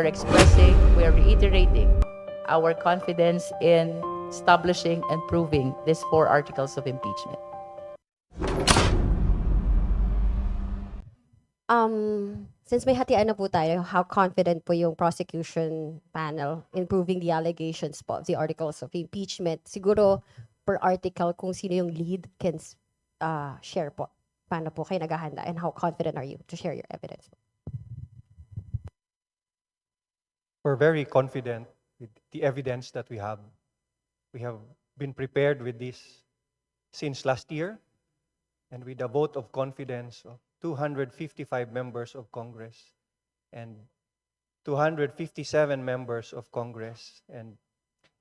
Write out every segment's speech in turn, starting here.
are expressing, we are reiterating our confidence in establishing and proving these 4 articles of impeachment. Since may hatian na po tayo, how confident po yung prosecution panel in proving the allegations po of the articles of impeachment? Siguro per article kung sino yung lead can share po. Paano po kayo naghahanda and how confident are you to share your evidence? We're very confident with the evidence that we have. We have been prepared with this since last year, and with a vote of confidence of 255 members of Congress and 257 members of Congress, and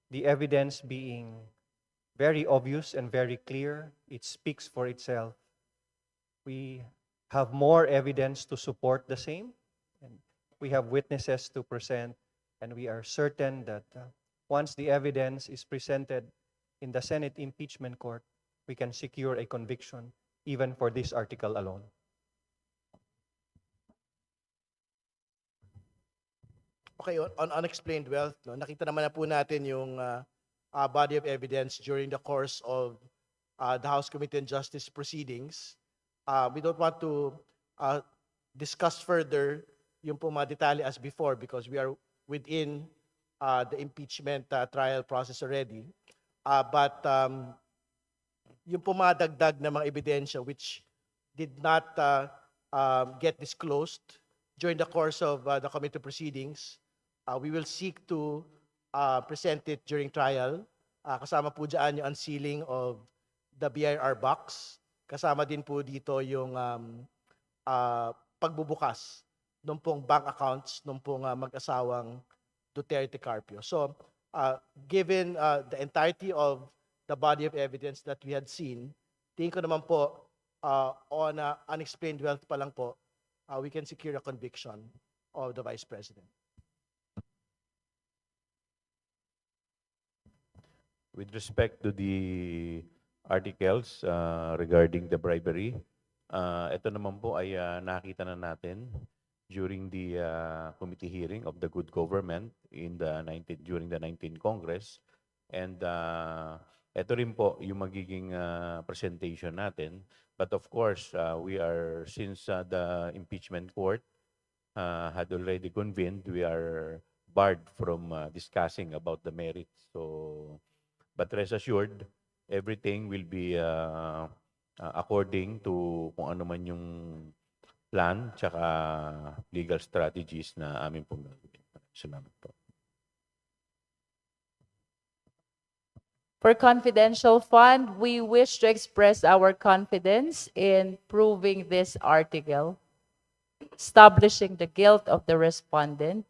the evidence being very obvious and very clear, it speaks for itself. We have more evidence to support the same, and we have witnesses to present, and we are certain that once the evidence is presented in the Senate impeachment court, we can secure a conviction even for this article alone. Okay, on unexplained wealth, no, nakita naman na po natin yung body of evidence during the course of the House Committee on Justice proceedings. We don't want to discuss further yung po mga detalye as before because we are within the impeachment trial process already. But yung po mga dagdag na mga ebidensya which did not get disclosed during the course of the committee proceedings, we will seek to present it during trial. Kasama po dyan yung unsealing of the BIR box. Kasama din po dito yung pagbubukas ng pong bank accounts ng pong mag-asawang Duterte Carpio. So, given the entirety of the body of evidence that we had seen, tingin ko naman po on unexplained wealth pa lang po, we can secure a conviction of the Vice President. With respect to the articles regarding the bribery, ito naman po ay nakita na natin during the committee hearing of the good government during the 19th Congress. And ito rin po yung magiging presentation natin. But of course, since the impeachment court had already convened, we are barred from discussing about the merits. But rest assured, everything will be according to kung ano man yung plan tsaka legal strategies na amin pong gagawin. Salamat po. For confidential fund, we wish to express our confidence in proving this article, establishing the guilt of the respondent.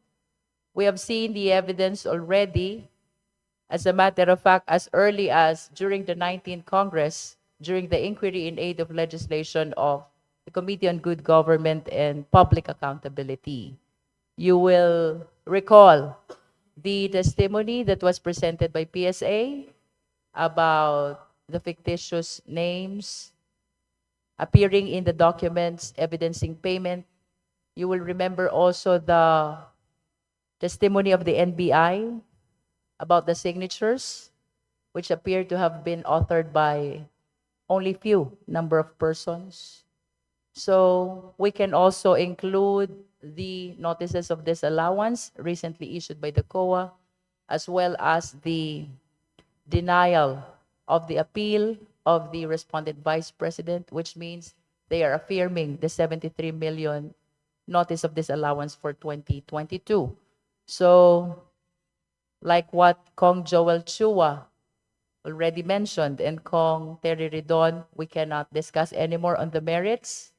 We have seen the evidence already. As a matter of fact, as early as during the 19th Congress, during the inquiry in aid of legislation of the Committee on Good Government and Public Accountability. You will recall the testimony that was presented by PSA about the fictitious names appearing in the documents evidencing payment. You will remember also the testimony of the NBI about the signatures, which appear to have been authored by only few number of persons. So we can also include the notices of disallowance recently issued by the COA, as well as the denial of the appeal of the respondent vice president, which means they are affirming the 73 million notice of disallowance for 2022. So, like what Kong Joel Chua already mentioned and Kong Terry Ridon, we cannot discuss anymore on the merits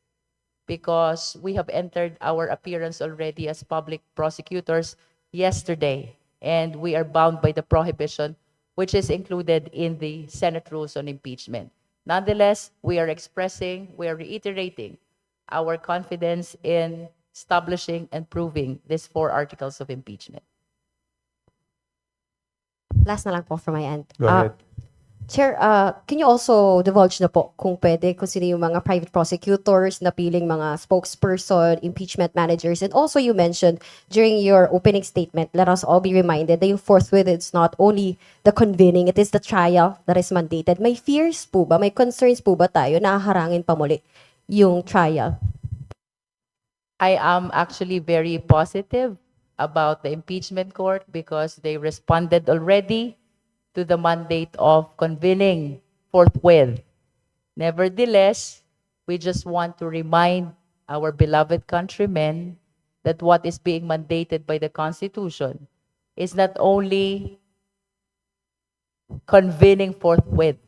because we have entered our appearance already as public prosecutors yesterday, and we are bound by the prohibition which is included in the Senate rules on impeachment. Nonetheless, we are reiterating our confidence in establishing and proving these 4 articles of impeachment. Last na lang po from my end. Go ahead. Chair, can you also divulge na po kung pwede kung sino yung mga private prosecutors, napiling mga spokesperson, impeachment managers, and also you mentioned during your opening statement, let us all be reminded that yung forthwith, it's not only the convening, it is the trial that is mandated. May fears po ba, may concerns po ba tayo na harangin pa muli yung trial? I am actually very positive about the impeachment court because they responded already to the mandate of convening forthwith. Nevertheless, we just want to remind our beloved countrymen that what is being mandated by the Constitution is not only convening forthwith.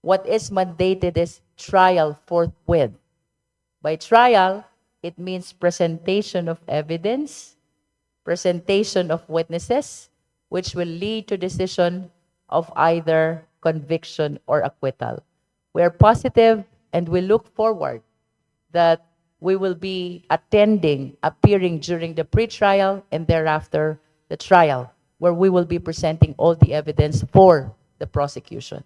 What is mandated is trial forthwith. By trial, it means presentation of evidence, presentation of witnesses, which will lead to decision of either conviction or acquittal. We are positive and we look forward that we will be attending, appearing during the pre-trial and thereafter the trial, where we will be presenting all the evidence for the prosecution.